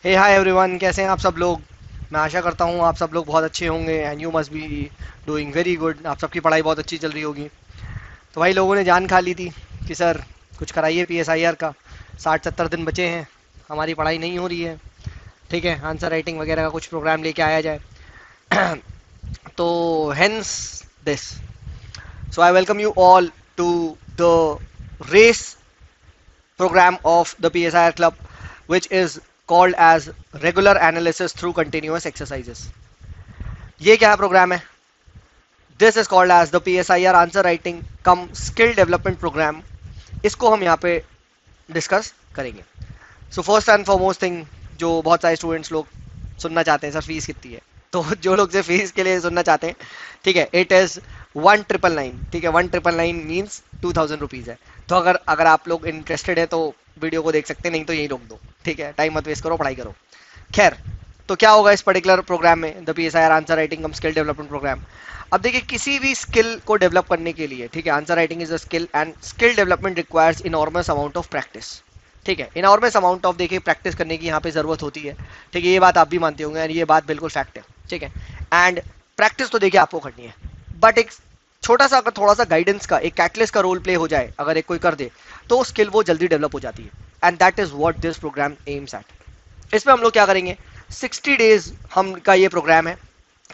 हे hi everyone, कैसे हैं आप सब लोग। मैं आशा करता हूँ आप सब लोग बहुत अच्छे होंगे and you must be doing very good. आप सबकी पढ़ाई बहुत अच्छी चल रही होगी। तो भाई लोगों ने जान खा ली थी कि सर कुछ कराइए PSIR का। 60-70 दिन बचे हैं, हमारी पढ़ाई नहीं हो रही है। ठीक है, आंसर राइटिंग वगैरह का कुछ प्रोग्राम लेके आया जाए। तो hence this, so I welcome you all to the race program of the PSIR club, which is called as regular analysis through continuous exercises. ये क्या प्रोग्राम है? This is called as the PSIR answer writing cum skill development programme. इसको हम यहाँ पे discuss करेंगे। So first and foremost thing, जो बहुत सारे स्टूडेंट्स लोग सुनना चाहते हैं, सर फीस कितनी है? तो जो लोग से फीस के लिए सुनना चाहते हैं, ठीक है, इट इज 1999। ठीक है, 1999 मीन्स 2000 रुपीज़ है। तो अगर अगर आप लोग इंटरेस्टेड है तो वीडियो को देख सकते हैं, नहीं तो यही रोक दो। ठीक है, टाइम मत वेस्ट करो, पढ़ाई करो। खैर, तो क्या होगा इस पर्टिकुलर प्रोग्राम में, the PSIR answer writing cum skill development programme. अब देखिए, किसी भी स्किल को डेवलप करने के लिए, ठीक है, answer writing is a skill and skill development requires enormous amount of practice. ठीक है, इनॉर्मस अमाउंट ऑफ, देखिए, प्रैक्टिस करने की यहाँ पे जरूरत होती है। ठीक है, ये बात आप भी मानते होंगे एंड ये बात बिल्कुल फैक्ट है। ठीक है, एंड प्रैक्टिस तो देखिए आपको करनी है, बट एक छोटा सा, अगर थोड़ा सा गाइडेंस का, एक कैटलिस्ट का रोल प्ले हो जाए, अगर एक कोई कर दे, तो स्किल वो जल्दी डेवलप हो जाती है। And that is what this programme aims at. इसमें हम लोग क्या करेंगे, 60 डेज हम का ये प्रोग्राम है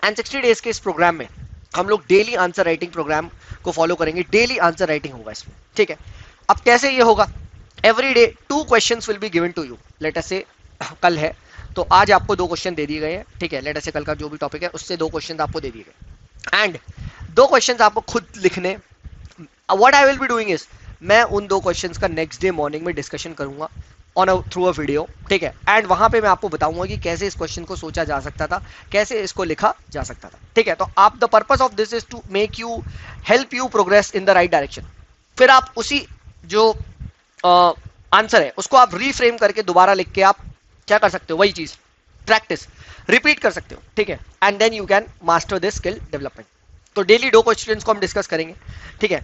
एंड 60 डेज के इस प्रोग्राम में हम लोग डेली आंसर राइटिंग प्रोग्राम को फॉलो करेंगे। डेली आंसर राइटिंग होगा इसमें। ठीक है, अब कैसे ये होगा? Every day 2 questions will be given to you. Let us say कल है तो आज आपको 2 क्वेश्चन दे दिए गए हैं। ठीक है, लेट अस से कल का जो भी टॉपिक है उससे 2 क्वेश्चन आपको दे दिए गए एंड 2 क्वेश्चन आपको खुद लिखने। What I will be doing is, मैं उन 2 क्वेश्चंस का नेक्स्ट डे मॉर्निंग में डिस्कशन करूंगा ऑन थ्रू अ वीडियो। ठीक है, एंड वहां पे मैं आपको बताऊंगा कि कैसे इस क्वेश्चन को सोचा जा सकता था, कैसे इसको लिखा जा सकता था। ठीक है, तो आप, the purpose of this is to make you, help you progress in the right direction. फिर आप उसी जो आंसर है उसको आप रीफ्रेम करके दोबारा लिख के आप क्या कर सकते हो, वही चीज प्रैक्टिस रिपीट कर सकते हो। ठीक है, and then you can master this skill development. तो डेली 2 क्वेश्चंस को हम डिस्कस करेंगे। ठीक है,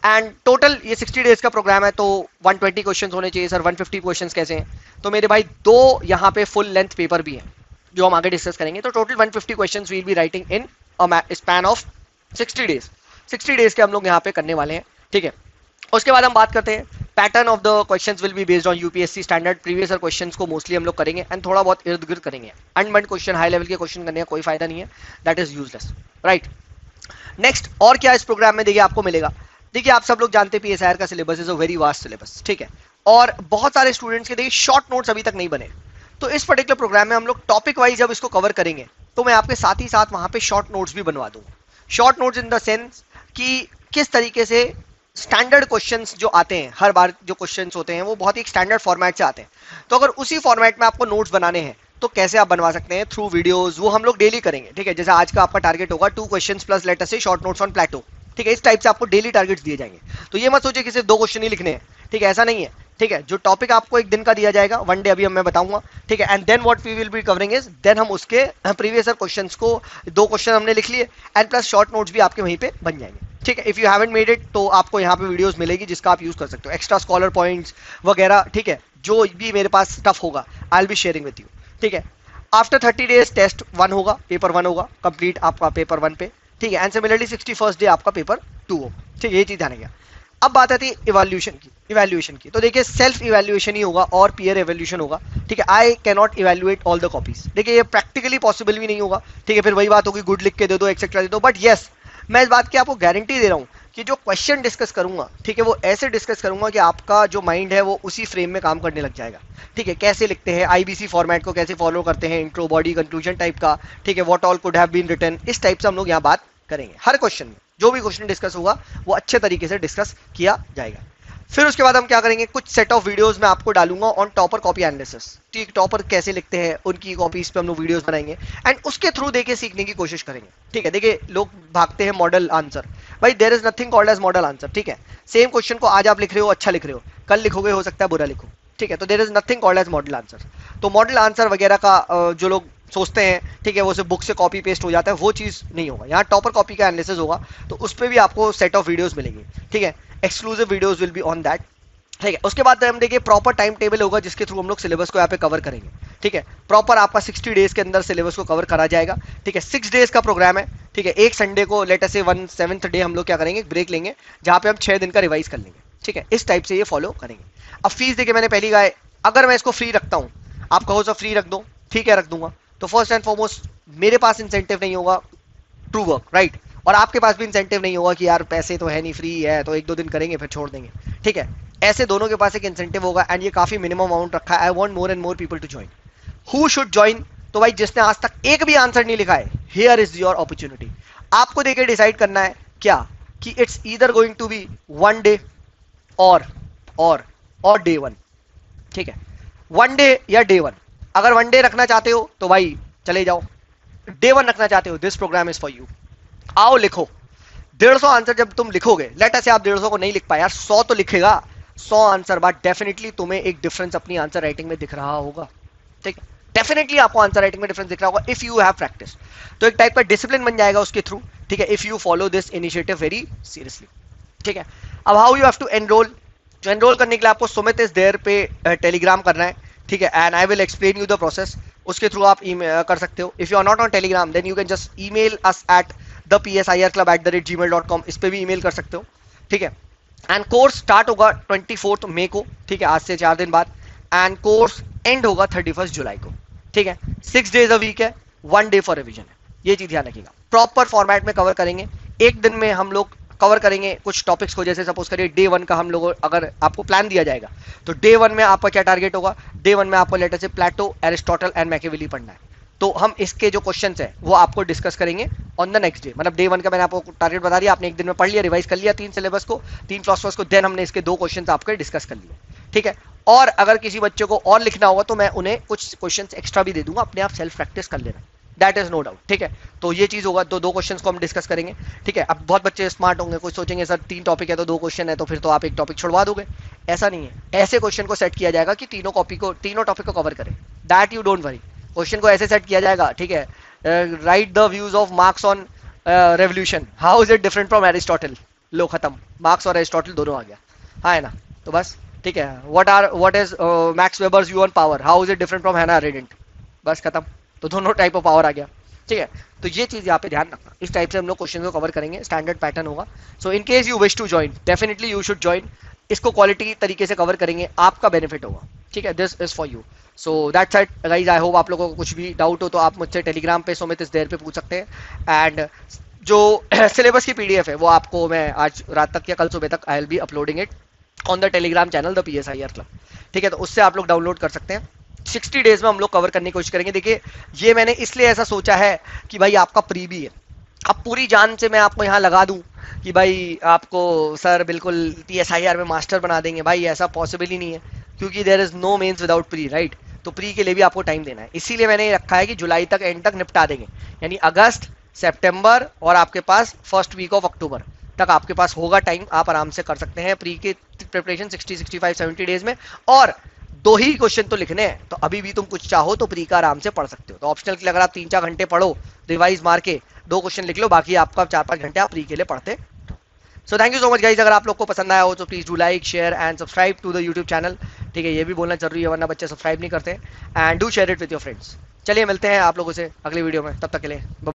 एंड टोटल ये 60 डेज का प्रोग्राम है, तो 120 क्वेश्चंस होने चाहिए। सर 150 क्वेश्चंस कैसे हैं? तो मेरे भाई 2 यहाँ पे फुल लेंथ पेपर भी हैं जो हम आगे डिस्कस करेंगे। तो total 150 questions will be writing in span of 60 days. 60 days के हम लोग यहाँ पे करने वाले हैं। ठीक है, उसके बाद हम बात करते हैं pattern of the questions will be based on UPSC standard previous year questions को मोस्टली हम लोग करेंगे एंड थोड़ा बहुत इर्द गिर्द करेंगे। अनबंड क्वेश्चन, हाई लेवल के क्वेश्चन करने का कोई फायदा नहीं है, that is useless, right. Next, और क्या इस प्रोग्राम में देखिए आपको मिलेगा। देखिए, आप सब लोग जानते हैं PSIR का syllabus is a very vast syllabus. ठीक है, और बहुत सारे स्टूडेंट्स के देखिए शॉर्ट नोट्स अभी तक नहीं बने। तो इस पर्टिकुलर प्रोग्राम में हम लोग टॉपिक वाइज जब इसको कवर करेंगे तो मैं आपके साथ ही साथ वहां पे शॉर्ट नोट्स भी बनवा दूंगा। Short notes in the sense कि किस तरीके से स्टैंडर्ड क्वेश्चंस जो आते हैं, हर बार जो क्वेश्चंस होते हैं वो बहुत ही स्टैंडर्ड फॉर्मेट से आते हैं। तो अगर उसी फॉर्मेट में आपको नोट्स बनाने हैं तो कैसे आप बनवा सकते हैं, थ्रू वीडियोस, वो हम लोग डेली करेंगे। ठीक है, जैसे आज का आपका टारगेट होगा 2 क्वेश्चंस प्लस लेटर से शॉर्ट नोट्स ऑन प्लेटो। ठीक है, इस टाइप से आपको डेली टारगेट्स दिए जाएंगे। तो ये मत सोचिए कि सिर्फ 2 क्वेश्चन ही लिखने हैं। ठीक है, ऐसा नहीं है। ठीक है, जो टॉपिक आपको एक दिन का दिया जाएगा, 1 डे, अभी मैं बताऊंगा। ठीक है, and then what we will be covering is, then हम उसके प्रीवियस ईयर क्वेश्चंस को 2 क्वेश्चन हमने लिख लिए एंड प्लस शॉर्ट नोट्स भी आपके वहीं पे बन जाएंगे। ठीक है, if you haven't made it तो आपको यहाँ पे वीडियोस मिलेगी जिसका आप यूज कर सकते हो, एक्स्ट्रा स्कॉलर पॉइंट्स वगैरह। ठीक है, जो भी मेरे पास स्टफ होगा I will be sharing with you. ठीक है, आफ्टर 30 डेज टेस्ट 1 होगा, पेपर 1 होगा कंप्लीट आपका पेपर 1 पे। ठीक है, एंड सिमिलरली 61st डे आपका पेपर 2 होगा। ठीक है, ये चीज ध्यान रखिएगा। अब बात आती है इवैल्यूएशन की। तो देखिए, सेल्फ इवैल्यूएशन ही होगा और पीयर इवैल्यूएशन होगा। ठीक है, I can not evaluate all the copies. देखिए, ये प्रैक्टिकली पॉसिबल भी नहीं होगा। ठीक है, फिर वही बात होगी, गुड लिख के दे दो, एक्सेट्रा दे दो। बट यस, मैं इस बात की आपको गारंटी दे रहा हूँ कि जो क्वेश्चन डिस्कस करूंगा, ठीक है, वो ऐसे डिस्कस करूंगा कि आपका जो माइंड है वो उसी फ्रेम में काम करने लग जाएगा। ठीक है, कैसे लिखते हैं, IBC फॉर्मेट को कैसे फॉलो करते हैं, इंट्रो, बॉडी, कंक्लूजन टाइप का। ठीक है, what all could have been written, इस टाइप से हम लोग यहाँ बात करेंगे। हर क्वेश्चन में जो भी क्वेश्चन डिस्कस होगा वो अच्छे तरीके से डिस्कस किया जाएगा। फिर उसके बाद हम क्या करेंगे, कुछ सेट ऑफ वीडियोस मैं आपको डालूंगा ऑन टॉपर कॉपी एनालिसिस। ठीक, टॉपर कैसे लिखते हैं उनकी कॉपीज पे हम लोग वीडियोस बनाएंगे एंड उसके थ्रू देखिए सीखने की कोशिश करेंगे। ठीक है, देखिए लोग भागते हैं मॉडल आंसर, भाई there is nothing called as model answer. ठीक है, सेम क्वेश्चन को आज आप लिख रहे हो, अच्छा लिख रहे हो, कल लिखोगे हो सकता है बुरा लिखो। ठीक है, तो there is nothing called as model answer. तो मॉडल आंसर वगैरह का जो लोग सोचते हैं, ठीक है, वो सिर्फ बुक से कॉपी पेस्ट हो जाता है, वो चीज नहीं होगा। यहाँ टॉपर कॉपी का एनालिसिस होगा, तो उस पर भी आपको सेट ऑफ वीडियोस मिलेंगे। ठीक है, exclusive videos will be on that. ठीक है, उसके बाद हम देखिए प्रॉपर टाइम टेबल होगा जिसके थ्रू हम लोग सिलेबस को यहाँ पे कवर करेंगे। ठीक है, प्रॉपर आपका 60 डेज के अंदर सिलेबस को कवर करा जाएगा। ठीक है, 6 डेज का प्रोग्राम है। ठीक है, एक संडे को लेट अस से 1/7 डे हम लोग क्या करेंगे, ब्रेक लेंगे, जहां पे हम 6 दिन का रिवाइज कर लेंगे। ठीक है, इस टाइप से ये फॉलो करेंगे। अब फीस देखिए, मैंने पहली कहा है, अगर मैं इसको फ्री रखता हूं, आप कहो सर फ्री रख दो, ठीक है रख दूंगा, तो फर्स्ट एंड फॉरमोस्ट मेरे पास इंसेंटिव नहीं होगा टू वर्क, राइट, और आपके पास भी इंसेंटिव नहीं होगा कि यार पैसे तो है नहीं, फ्री है तो 1-2 दिन करेंगे फिर छोड़ देंगे। ठीक है, ऐसे दोनों के पास एक इंसेंटिव होगा, एंड ये काफी मिनिमम अमाउंट रखा है। I want more and more people to join. Who should join? तो भाई जिसने आज तक एक भी आंसर नहीं लिखा है, हियर इज योर अपॉर्चुनिटी। आपको देखिए डिसाइड करना है क्या, कि it's either going to be 1 day और और डे 1। ठीक है, 1 डे या डे 1। अगर 1 डे रखना चाहते हो तो भाई चले जाओ, डे 1 रखना चाहते हो, this programme is for you. आओ लिखो 150 आंसर। जब तुम लिखोगे, लेट अस से आप 150 को नहीं लिख पाए यार, 100 तो लिखेगा, 100 आंसर बाद डेफिनेटली तुम्हें एक डिफरेंस अपनी आंसर राइटिंग में दिख रहा होगा। ठीक है, डेफिनेटली आपको आंसर राइटिंग में डिफरेंस दिख रहा होगा इफ यू हैव प्रैक्टिस। तो एक टाइप का डिसिप्लिन बन जाएगा उसके थ्रू। ठीक है, if you follow this initiative very seriously. ठीक है, अब how you have to enrol. जो एनरोल करने के लिए आपको सुमित इज देयर पे टेलीग्राम करना है। ठीक है, and I will explain you the process. उसके थ्रू आप कर सकते हो। If you are not on Telegram then you can just email us at thepsirclub@gmail.com, इस पे भी ईमेल कर सकते हो। ठीक है, एंड कोर्स स्टार्ट होगा 24 मई को। ठीक है, आज से 4 दिन बाद, एंड कोर्स एंड होगा 31 जुलाई को। ठीक है, 6 डेज अ वीक है, 1 डे फॉर रिवीजन है, ये चीज ध्यान रखिएगा। प्रॉपर फॉर्मेट में कवर करेंगे, एक दिन में हम लोग कवर करेंगे कुछ टॉपिक्स को। जैसे सपोज करिए डे 1 का हम लोग, अगर आपको प्लान दिया जाएगा तो डे 1 में आपका क्या टारगेट होगा, डे 1 में आपको लेटर से प्लेटो, एरिस्टोटल एंड मैकियावेली पढ़ना है। तो हम इसके जो क्वेश्चंस है वो आपको डिस्कस करेंगे ऑन द नेक्स्ट डे। मतलब डे 1 का मैंने आपको टारगेट बता दिया, आपने एक दिन में पढ़ लिया, रिवाइज कर लिया 3 सिलेबस को, 3 फिलोसफर्स को, देन हमने इसके 2 क्वेश्चंस आपके डिस्कस कर लिए। ठीक है, और अगर किसी बच्चे को और लिखना होगा तो मैं उन्हें कुछ क्वेश्चंस एक्स्ट्रा भी दे दूंगा, अपने आप सेल्फ प्रैक्टिस कर लेना, दैट इज नो डाउट। ठीक है, तो ये चीज होगा, तो 2 क्वेश्चंस को हम डिस्कस करेंगे। ठीक है, अब बहुत बच्चे स्मार्ट होंगे, कुछ सोचेंगे सर 3 टॉपिक है तो 2 क्वेश्चन है, तो फिर तो आप एक टॉपिक छुड़वा दोगे। ऐसा नहीं है, ऐसे क्वेश्चन को सेट किया जाएगा कि तीनों टॉपिक को कवर करें, that you don't worry. Question को ऐसे सेट किया जाएगा, ठीक है, right the views of Marx on revolution, how is it different from Aristotle, लो खत्म, मार्क्स और एरिस्टोटल दोनों आ गया। हाँ है ना, तो बस ठीक है, what is max Weber's view on power, how is it different from हैना अरेडेंट, बस खत्म, तो दोनों टाइप ऑफ पावर आ गया। ठीक है, तो ये चीज यहाँ पे ध्यान रखना, इस टाइप से हम लोग क्वेश्चन को कवर करेंगे, स्टैंडर्ड पैटर्न होगा। So in case you wish to join, definitely you should join, इसको क्वालिटी तरीके से कवर करेंगे, आपका बेनिफिट होगा। ठीक है, this is for you. So that's it guys, I hope आप लोगों को कुछ भी डाउट हो तो आप मुझसे टेलीग्राम पे सुमित इस देर पे पूछ सकते हैं। एंड जो सिलेबस की पीडीएफ है वो आपको मैं आज रात तक या कल सुबह तक I will be uploading it on the Telegram channel the PSIR club. ठीक है, तो उससे आप लोग डाउनलोड कर सकते हैं। 60 डेज में हम लोग कवर करने की कोशिश करेंगे। देखिए, ये मैंने इसलिए ऐसा सोचा है कि भाई आपका प्री भी है, अब पूरी जान से मैं आपको यहाँ लगा दूं कि भाई आपको सर बिल्कुल PSIR में मास्टर बना देंगे, भाई ऐसा पॉसिबल ही नहीं है, क्योंकि there is no mains without pre, right. तो प्री के लिए भी आपको टाइम देना है, इसीलिए मैंने ये रखा है कि जुलाई तक, एंड तक निपटा देंगे, यानी अगस्त, सितंबर और आपके पास फर्स्ट वीक ऑफ अक्टूबर तक आपके पास होगा टाइम, आप आराम से कर सकते हैं प्री की प्रिपरेशन 60, 65, 70 डेज में। और 2 ही क्वेश्चन तो लिखने हैं, तो अभी भी तुम कुछ चाहो तो प्री का आराम से पढ़ सकते हो। तो ऑप्शनल के लिए अगर आप 3-4 घंटे पढ़ो, रिवाइज मार के 2 क्वेश्चन लिख लो, बाकी आपका 4-5 घंटे आप प्री के लिए पढ़ते। So thank you so much guys, अगर आप लोग को पसंद आया हो तो please do like, share and subscribe to the YouTube channel. ठीक है, ये भी बोलना जरूरी है, वरना बच्चे सब्सक्राइब नहीं करते। And do share it with your friends. चलिए मिलते हैं आप लोगों से अगली वीडियो में, तब तक के लिए।